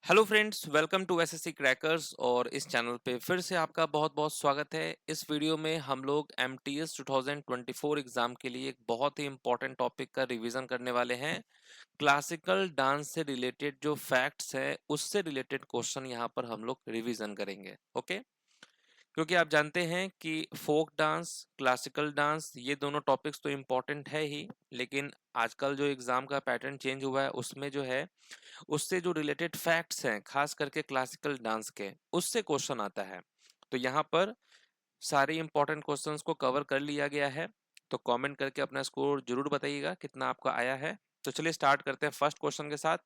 Hello friends, welcome to SSC Crackers. और इस channel पे फिर से आपका बहुत बहुत स्वागत है। इस वीडियो में हम लोग एमटीएस 2024 एग्जाम के लिए एक बहुत ही इंपॉर्टेंट टॉपिक का रिवीजन करने वाले हैं। क्लासिकल डांस से रिलेटेड जो फैक्ट्स हैं उससे रिलेटेड क्वेश्चन यहाँ पर हम लोग रिवीजन करेंगे। ओके, क्योंकि आप जानते हैं कि फोक डांस, क्लासिकल डांस, ये दोनों टॉपिक्स तो इम्पॉर्टेंट है ही, लेकिन आजकल जो एग्जाम का पैटर्न चेंज हुआ है उसमें जो है उससे जो रिलेटेड फैक्ट्स हैं, खास करके क्लासिकल डांस के, उससे क्वेश्चन आता है। तो यहाँ पर सारे इंपॉर्टेंट क्वेश्चंस को कवर कर लिया गया है। तो कमेंट करके अपना स्कोर जरूर बताइएगा कितना आपका आया है। तो चलिए स्टार्ट करते हैं फर्स्ट क्वेश्चन के साथ।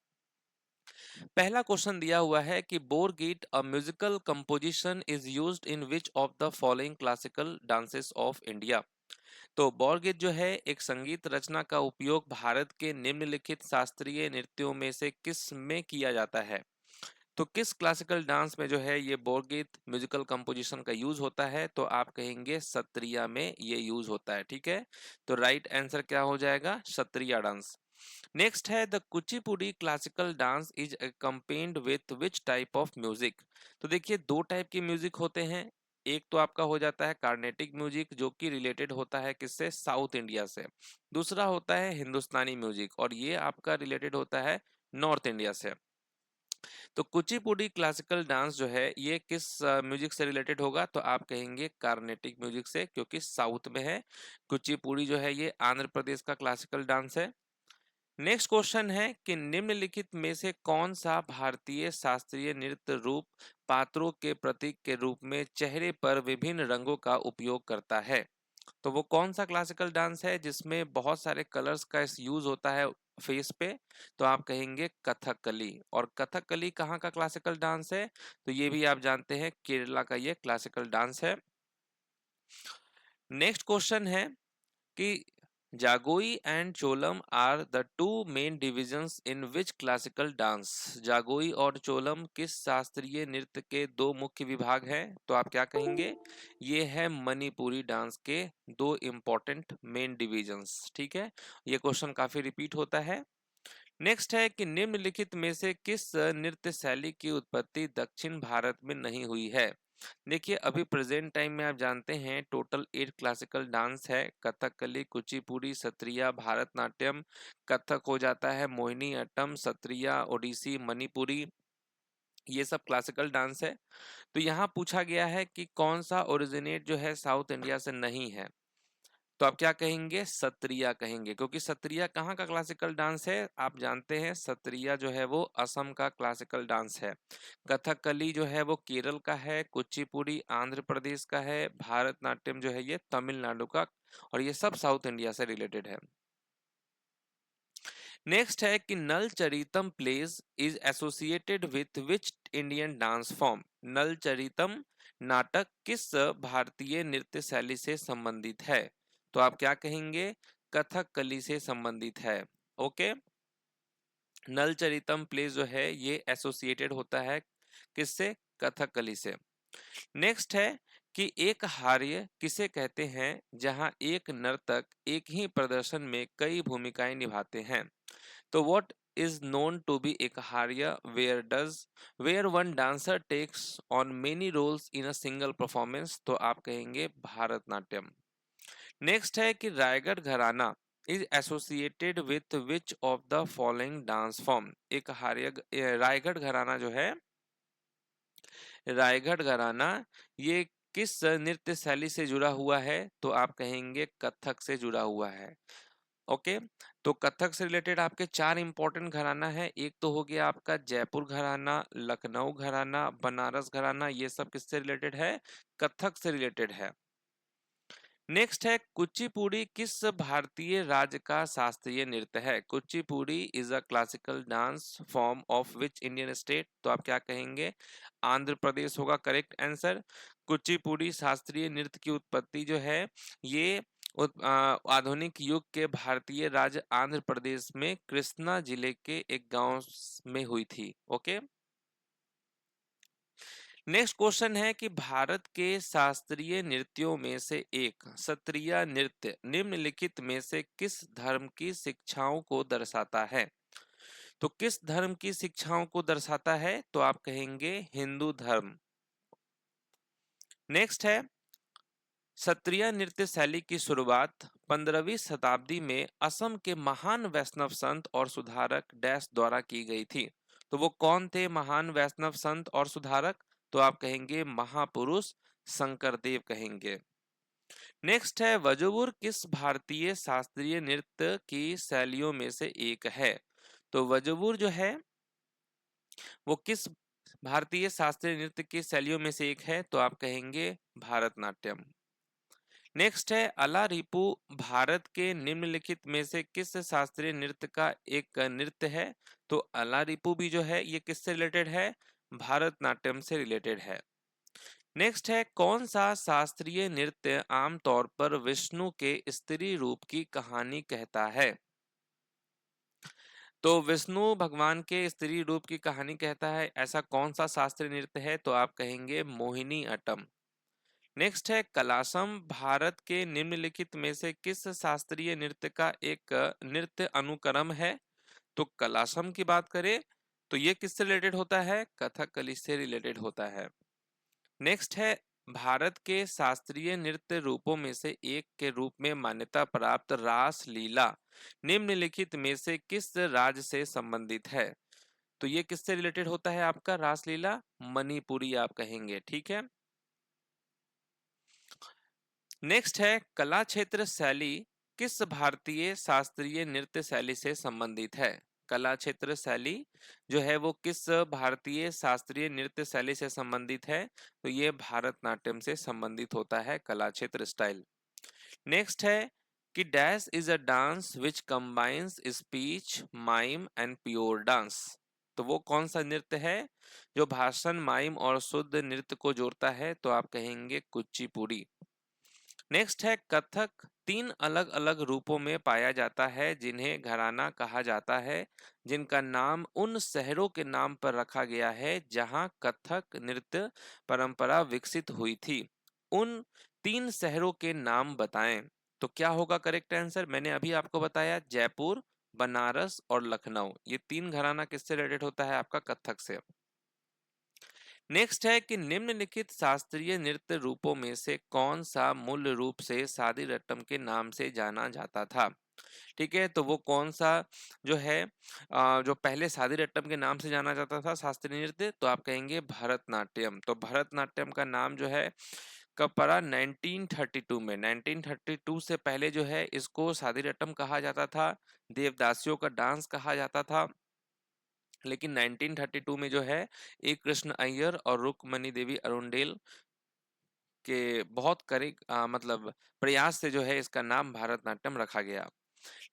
पहला क्वेश्चन दिया हुआ है कि Borgeet a musical composition is used in which of the following classical dances of India. तो बोरगीत जो है एक संगीत रचना का उपयोग भारत के निम्नलिखित शास्त्रीय नृत्यों में से किस में किया जाता है। तो किस क्लासिकल डांस में जो है ये बोरगीत म्यूजिकल कंपोजिशन का यूज होता है, तो आप कहेंगे सत्रिया में ये यूज होता है। ठीक है, तो राइट आंसर क्या हो जाएगा, सत्रिया डांस। नेक्स्ट है the Kuchipudi classical dance is accompanied with which type of music. तो देखिए दो टाइप के म्यूजिक होते हैं। एक तो आपका हो जाता है कार्नेटिक म्यूजिक जो कि रिलेटेड होता है किससे, साउथ इंडिया से। दूसरा होता है हिंदुस्तानी म्यूजिक और ये आपका रिलेटेड होता है नॉर्थ इंडिया से। तो कुचिपुड़ी क्लासिकल डांस जो है ये किस म्यूजिक से रिलेटेड होगा, तो आप कहेंगे कार्नेटिक म्यूजिक से, क्योंकि साउथ में है। कुचिपुड़ी जो है ये आंध्र प्रदेश का क्लासिकल डांस है। नेक्स्ट क्वेश्चन है कि निम्नलिखित में से कौन सा भारतीय शास्त्रीय नृत्य रूप पात्रों के प्रतीक के रूप में चेहरे पर विभिन्न रंगों का उपयोग करता है। तो वो कौन सा क्लासिकल डांस है जिसमें बहुत सारे कलर्स का यूज होता है फेस पे, तो आप कहेंगे कथकली। और कथकली कहाँ का क्लासिकल डांस है, तो ये भी आप जानते हैं केरला का ये क्लासिकल डांस है। नेक्स्ट क्वेश्चन है कि Jagoi and Cholom are the two main divisions in which classical dance. Jagoi और चोलम किस शास्त्रीय नृत्य के दो मुख्य विभाग हैं, तो आप क्या कहेंगे, ये है मणिपुरी डांस के दो इंपॉर्टेंट मेन डिविजन्स। ठीक है, ये क्वेश्चन काफी रिपीट होता है। नेक्स्ट है कि निम्नलिखित में से किस नृत्य शैली की उत्पत्ति दक्षिण भारत में नहीं हुई है। देखिए अभी प्रेजेंट टाइम में आप जानते हैं टोटल 8 क्लासिकल डांस है। कथकली, कुचिपुड़ी, सत्रिया, भारतनाट्यम, कथक हो जाता है, मोहिनी अट्टम, सत्रिया, ओडिसी, मणिपुरी, ये सब क्लासिकल डांस है। तो यहाँ पूछा गया है कि कौन सा ओरिजिनेट जो है साउथ इंडिया से नहीं है, तो आप क्या कहेंगे, सत्रिया कहेंगे, क्योंकि सत्रिया कहाँ का क्लासिकल डांस है, आप जानते हैं सत्रिया जो है वो असम का क्लासिकल डांस है। कथकली जो है वो केरल का है, कुचिपुड़ी आंध्र प्रदेश का है, भारतनाट्यम जो है ये तमिलनाडु का, और ये सब साउथ इंडिया से रिलेटेड है। नेक्स्ट है कि Nala Charitam plays is associated with which Indian dance form. Nala Charitam नाटक किस भारतीय नृत्य शैली से संबंधित है, तो आप क्या कहेंगे, कथकली से संबंधित है। ओके, नल चरितम प्लेज जो है ये एसोसिएटेड होता है किससे, कथकली से। नेक्स्ट है कि एक हार्य किसे कहते हैं जहां एक नर्तक एक ही प्रदर्शन में कई भूमिकाएं निभाते हैं। तो what is known to be ekharya where one dancer takes on many roles in a single performance, तो आप कहेंगे भारतनाट्यम। नेक्स्ट है कि रायगढ़ घराना is associated with which of the following dance form. एक रायगढ़ घराना जो है, रायगढ़ घराना ये किस नृत्य शैली से जुड़ा हुआ है, तो आप कहेंगे कथक से जुड़ा हुआ है। ओके, तो कथक से रिलेटेड आपके चार इंपॉर्टेंट घराना है। एक तो हो गया आपका जयपुर घराना, लखनऊ घराना, बनारस घराना, ये सब किससे रिलेटेड है, कथक से रिलेटेड है। नेक्स्ट है कुचिपुड़ी किस भारतीय राज्य का शास्त्रीय नृत्य है। Kuchipudi is a classical dance form of which Indian state, तो आप क्या कहेंगे, आंध्र प्रदेश होगा करेक्ट आंसर। कुचिपुड़ी शास्त्रीय नृत्य की उत्पत्ति जो है ये आधुनिक युग के भारतीय राज्य आंध्र प्रदेश में कृष्णा जिले के एक गांव में हुई थी। ओके, नेक्स्ट क्वेश्चन है कि भारत के शास्त्रीय नृत्यों में से एक सत्रिया नृत्य निम्नलिखित में से किस धर्म की शिक्षाओं को दर्शाता है। तो किस धर्म की शिक्षाओं को दर्शाता है? तो आप कहेंगे हिंदू धर्म। नेक्स्ट है, सत्रिया नृत्य शैली की शुरुआत 15वीं शताब्दी में असम के महान वैष्णव संत और सुधारक डैश द्वारा की गई थी। तो वो कौन थे महान वैष्णव संत और सुधारक? तो आप कहेंगे महापुरुष शंकरदेव कहेंगे। नेक्स्ट है, वजुबुर किस भारतीय शास्त्रीय नृत्य की शैलियों में से एक है? तो वजुबुर जो है वो किस भारतीय शास्त्रीय नृत्य की शैलियों में से एक है? तो आप कहेंगे भारतनाट्यम। नेक्स्ट है, अलारिपू भारत के निम्नलिखित में से किस शास्त्रीय नृत्य का एक नृत्य है? तो अलारिपू भी जो है ये किससे रिलेटेड है? भारतनाट्यम से रिलेटेड है। नेक्स्ट है, कौन सा शास्त्रीय नृत्य आमतौर पर विष्णु के स्त्री रूप की कहानी कहता है? तो विष्णु भगवान के स्त्री रूप की कहानी कहता है, ऐसा कौन सा शास्त्रीय नृत्य है? तो आप कहेंगे मोहिनी अट्टम। नेक्स्ट है, कलासम भारत के निम्नलिखित में से किस शास्त्रीय नृत्य का एक नृत्य अनुक्रम है? तो कलासम की बात करें तो ये किससे रिलेटेड होता है? कथकली से रिलेटेड होता है। नेक्स्ट है, भारत के शास्त्रीय नृत्य रूपों में से एक के रूप में मान्यता प्राप्त रास लीला निम्नलिखित में से किस राज्य से संबंधित है? तो ये किससे रिलेटेड होता है आपका रासलीला? मणिपुरी आप कहेंगे, ठीक है। नेक्स्ट है, कला क्षेत्र शैली किस भारतीय शास्त्रीय नृत्य शैली से संबंधित है? कला क्षेत्र शैली जो है वो किस भारतीय शास्त्रीय नृत्य शैली से संबंधित है? तो ये भारतनाट्यम से संबंधित होता है कला क्षेत्र स्टाइल। नेक्स्ट है कि dash is a dance which combines speech mime and pure dance. तो वो कौन सा नृत्य है जो भाषण, माइम और शुद्ध नृत्य को जोड़ता है? तो आप कहेंगे कुचिपुड़ी। नेक्स्ट है, कथक तीन अलग अलग रूपों में पाया जाता है जिन्हें घराना कहा जाता है, जिनका नाम उन शहरों के नाम पर रखा गया है जहां कथक नृत्य परंपरा विकसित हुई थी। उन तीन शहरों के नाम बताएं। तो क्या होगा करेक्ट आंसर? मैंने अभी आपको बताया जयपुर, बनारस और लखनऊ। ये तीन घराना किससे रिलेटेड होता है? आपका कथक से। नेक्स्ट है कि निम्नलिखित शास्त्रीय नृत्य रूपों में से कौन सा मूल रूप से सादी रट्टम के नाम से जाना जाता था? ठीक है, तो वो कौन सा जो है जो पहले सादी रट्टम के नाम से जाना जाता था शास्त्रीय नृत्य? तो आप कहेंगे भरतनाट्यम। तो भरतनाट्यम का नाम जो है कब पड़ा? 1932 में। 1932 से पहले जो है इसको सादी रट्टम कहा जाता था, देवदासियों का डांस कहा जाता था। लेकिन 1932 में जो है एक कृष्ण अय्यर और रुक्मणी देवी अरुंडेल के बहुत कड़े मतलब प्रयास से जो है इसका नाम भारतनाट्यम रखा गया।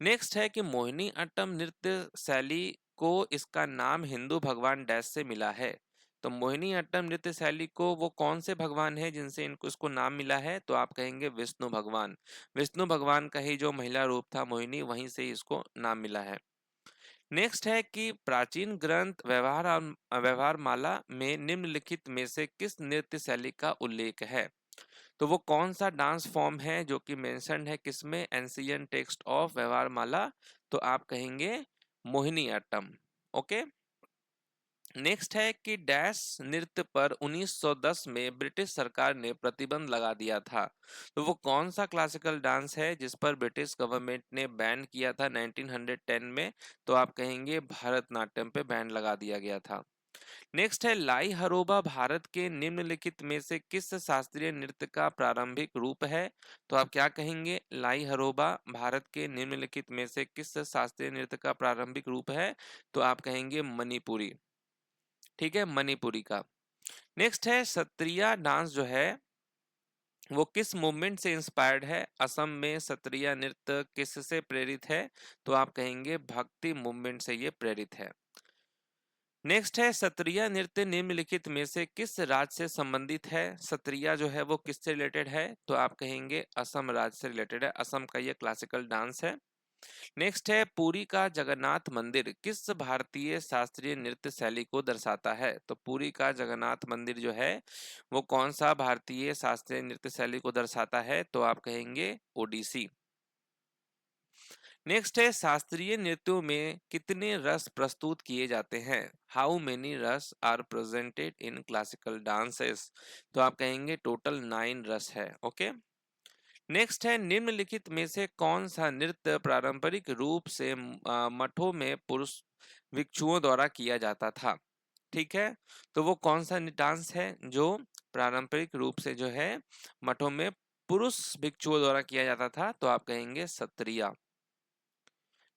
नेक्स्ट है कि मोहिनी अट्टम नृत्य शैली को इसका नाम हिंदू भगवान डैश से मिला है। तो मोहिनी अट्टम नृत्य शैली को वो कौन से भगवान है जिनसे इनको इसको नाम मिला है? तो आप कहेंगे विष्णु भगवान। विष्णु भगवान का ही जो महिला रूप था मोहिनी, वहीं से इसको नाम मिला है। नेक्स्ट है कि प्राचीन ग्रंथ व्यवहार माला में निम्नलिखित में से किस नृत्य शैली का उल्लेख है? तो वो कौन सा डांस फॉर्म है जो कि मेंशन्ड है किसमें? एंशियंट टेक्स्ट ऑफ व्यवहार माला। तो आप कहेंगे मोहिनी अट्टम। ओके। नेक्स्ट है कि डैश नृत्य पर 1910 में ब्रिटिश सरकार ने प्रतिबंध लगा दिया था। तो वो कौन सा क्लासिकल डांस है जिस पर ब्रिटिश गवर्नमेंट ने बैन किया था 1910 में? तो आप कहेंगे भारतनाट्यम पे बैन लगा दिया गया था। नेक्स्ट है, लाई हरोबा भारत के निम्नलिखित में से किस शास्त्रीय नृत्य का प्रारंभिक रूप है? तो आप क्या कहेंगे? लाई हरोबा भारत के निम्नलिखित में से किस शास्त्रीय नृत्य का प्रारंभिक रूप है? तो आप कहेंगे मणिपुरी। ठीक है, मणिपुरी का। नेक्स्ट है, सत्रिया डांस जो है वो किस मूवमेंट से इंस्पायर्ड है? असम में सत्रिया नृत्य किससे प्रेरित है? तो आप कहेंगे भक्ति मूवमेंट से ये प्रेरित है। नेक्स्ट है, सत्रिया नृत्य निम्नलिखित में से किस राज्य से संबंधित है? सत्रिया जो है वो किससे रिलेटेड है? तो आप कहेंगे असम राज्य से रिलेटेड है। असम का ये क्लासिकल डांस है। नेक्स्ट है, पुरी का जगन्नाथ मंदिर किस भारतीय शास्त्रीय नृत्य शैली को दर्शाता है? तो पुरी का जगन्नाथ मंदिर जो है वो कौन सा भारतीय शास्त्रीय नृत्य शैली को दर्शाता है? तो आप कहेंगे ओडिसी। नेक्स्ट है शास्त्रीय नृत्यों में कितने रस प्रस्तुत किए जाते हैं? How many ras are presented in classical dances? तो आप कहेंगे टोटल 9 रस है। ओके। नेक्स्ट है निम्नलिखित में से कौन सा नृत्य पारंपरिक रूप से मठों में पुरुष भिक्षुओं द्वारा किया जाता था? ठीक है, तो वो कौन सा डांस है जो पारंपरिक रूप से जो है मठों में पुरुष भिक्षुओं द्वारा किया जाता था? तो आप कहेंगे सत्रिया।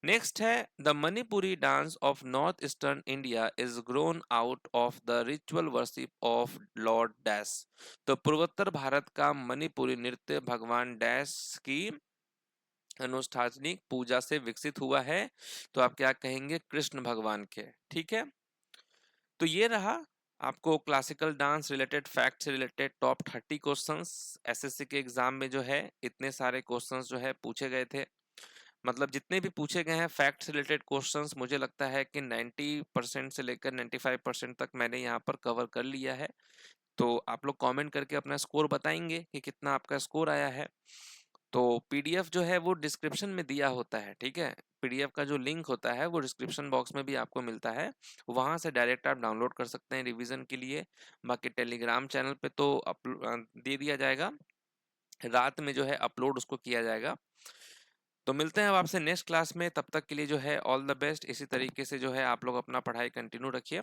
नेक्स्ट है the Manipuri dance of north eastern India is grown out of the ritual worship of Lord dash. तो पूर्वोत्तर भारत का मणिपुरी नृत्य भगवान डैश की अनुष्ठानिक पूजा से विकसित हुआ है। तो आप क्या कहेंगे? कृष्ण भगवान के। ठीक है, तो ये रहा आपको क्लासिकल डांस रिलेटेड फैक्ट से रिलेटेड टॉप 30 क्वेश्चंस। एसएससी के एग्जाम में जो है इतने सारे क्वेश्चंस जो है पूछे गए थे। मतलब जितने भी पूछे गए हैं फैक्ट से रिलेटेड क्वेश्चंस, मुझे लगता है कि 90% से लेकर 95% तक मैंने यहाँ पर कवर कर लिया है। तो आप लोग कमेंट करके अपना स्कोर बताएंगे कि कितना आपका स्कोर आया है। तो पीडीएफ जो है वो डिस्क्रिप्शन में दिया होता है। ठीक है, पीडीएफ का जो लिंक होता है वो डिस्क्रिप्शन बॉक्स में भी आपको मिलता है, वहां से डायरेक्ट आप डाउनलोड कर सकते हैं रिवीजन के लिए। बाकी टेलीग्राम चैनल पे तो दे दिया जाएगा, रात में जो है अपलोड उसको किया जाएगा। तो मिलते हैं अब आपसे नेक्स्ट क्लास में, तब तक के लिए जो है ऑल द बेस्ट। इसी तरीके से जो है आप लोग अपना पढ़ाई कंटिन्यू रखिए।